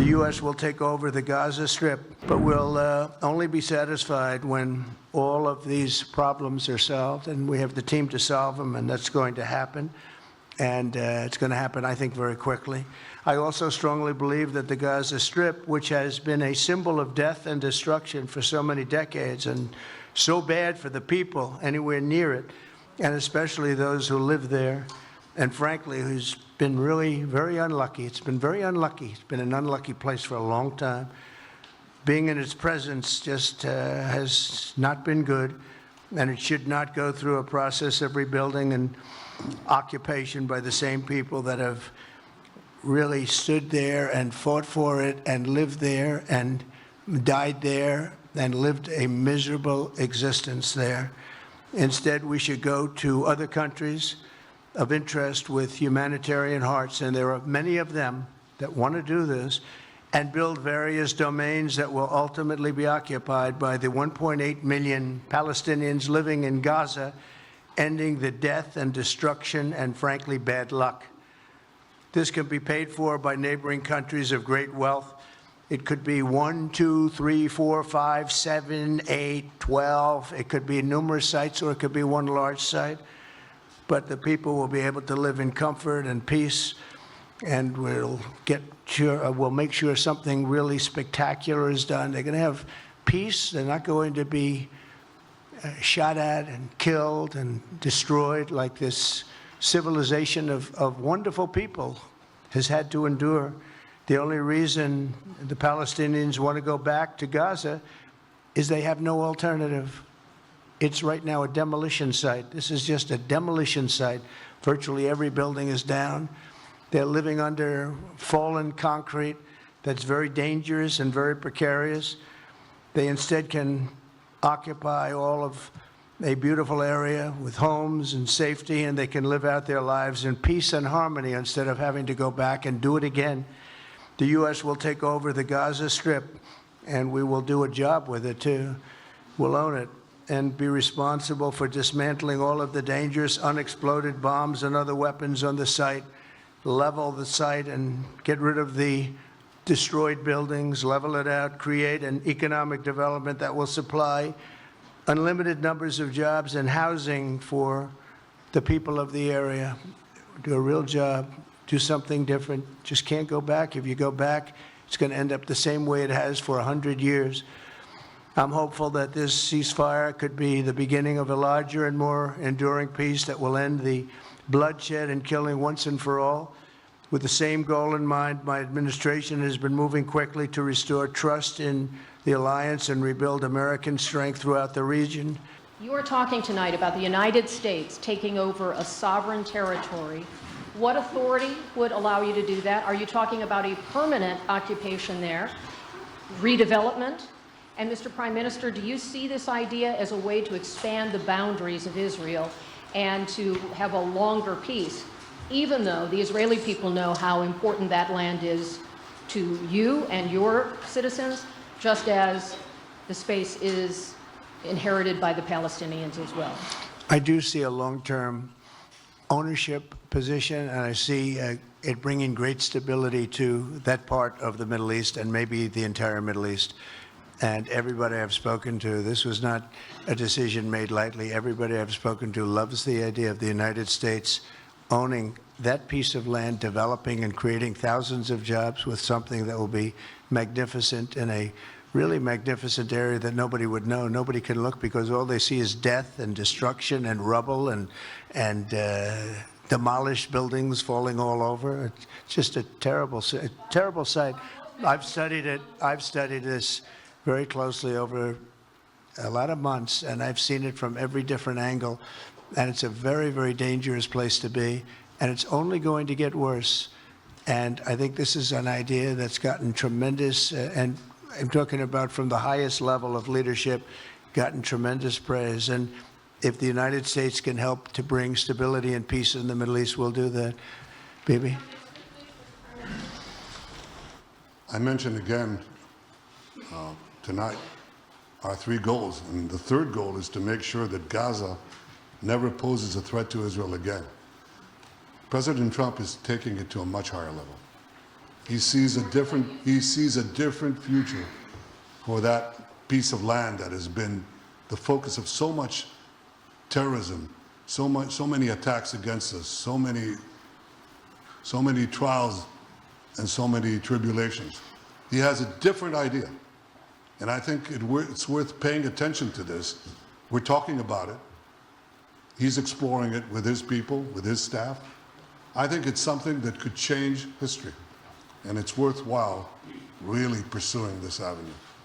The U.S. will take over the Gaza Strip, but we'll only be satisfied when all of these problems are solved, and we have the team to solve them, and that's going to happen. And it's going to happen, I think, very quickly. I also strongly believe that the Gaza Strip, which has been a symbol of death and destruction for so many decades and so bad for the people anywhere near it, and especially those who live there, and frankly, who's been really very unlucky. It's been very unlucky. It's been an unlucky place for a long time. Being in its presence just has not been good, and it should not go through a process of rebuilding and occupation by the same people that have really stood there and fought for it and lived there and died there and lived a miserable existence there. Instead, we should go to other countries of interest with humanitarian hearts, and there are many of them that want to do this, and build various domains that will ultimately be occupied by the 1.8 million Palestinians living in Gaza, ending the death and destruction and, frankly, bad luck. This can be paid for by neighboring countries of great wealth. It could be 1, 2, 3, 4, 5, 7, 8, 12. It could be numerous sites, or it could be one large site. But the people will be able to live in comfort and peace, and we'll make sure something really spectacular is done. They're going to have peace. They're not going to be shot at and killed and destroyed like this civilization of wonderful people has had to endure. The only reason the Palestinians want to go back to Gaza is they have no alternative. It's right now a demolition site. This is just a demolition site. Virtually every building is down. They're living under fallen concrete that's very dangerous and very precarious. They instead can occupy all of a beautiful area with homes and safety, and they can live out their lives in peace and harmony instead of having to go back and do it again. The U.S. will take over the Gaza Strip, and we will do a job with it, too. We'll own it and be responsible for dismantling all of the dangerous unexploded bombs and other weapons on the site, level the site and get rid of the destroyed buildings, level it out, create an economic development that will supply unlimited numbers of jobs and housing for the people of the area. Do a real job, do something different. Just can't go back. If you go back, it's going to end up the same way it has for 100 years. I'm hopeful that this ceasefire could be the beginning of a larger and more enduring peace that will end the bloodshed and killing once and for all. With the same goal in mind, my administration has been moving quickly to restore trust in the alliance and rebuild American strength throughout the region. You are talking tonight about the United States taking over a sovereign territory. What authority would allow you to do that? Are you talking about a permanent occupation there, redevelopment? And Mr. Prime Minister, do you see this idea as a way to expand the boundaries of Israel and to have a longer peace, even though the Israeli people know how important that land is to you and your citizens, just as the space is inherited by the Palestinians as well? I do see a long-term ownership position, and I see it bringing great stability to that part of the Middle East and maybe the entire Middle East. And everybody I've spoken to, this was not a decision made lightly. Everybody I've spoken to loves the idea of the United States owning that piece of land, developing and creating thousands of jobs with something that will be magnificent in a really magnificent area that nobody would know. Nobody can look because all they see is death and destruction and rubble and demolished buildings falling all over. It's just a terrible sight. I've studied it. I've studied this very closely over a lot of months, and I've seen it from every different angle, and it's a very, very dangerous place to be, and it's only going to get worse. And I think this is an idea that's gotten tremendous, and I'm talking about from the highest level of leadership, gotten tremendous praise. And if the United States can help to bring stability and peace in the Middle East, we'll do that. Bibi? I mentioned again tonight our three goals, and the third goal is to make sure that Gaza never poses a threat to Israel again. President Trump is taking it to a much higher level. He sees a different future for that piece of land that has been the focus of so much terrorism, so many attacks against us, so many trials and so many tribulations. He has a different idea. And I think it's worth paying attention to this. We're talking about it. He's exploring it with his people, with his staff. I think it's something that could change history. And it's worthwhile really pursuing this avenue.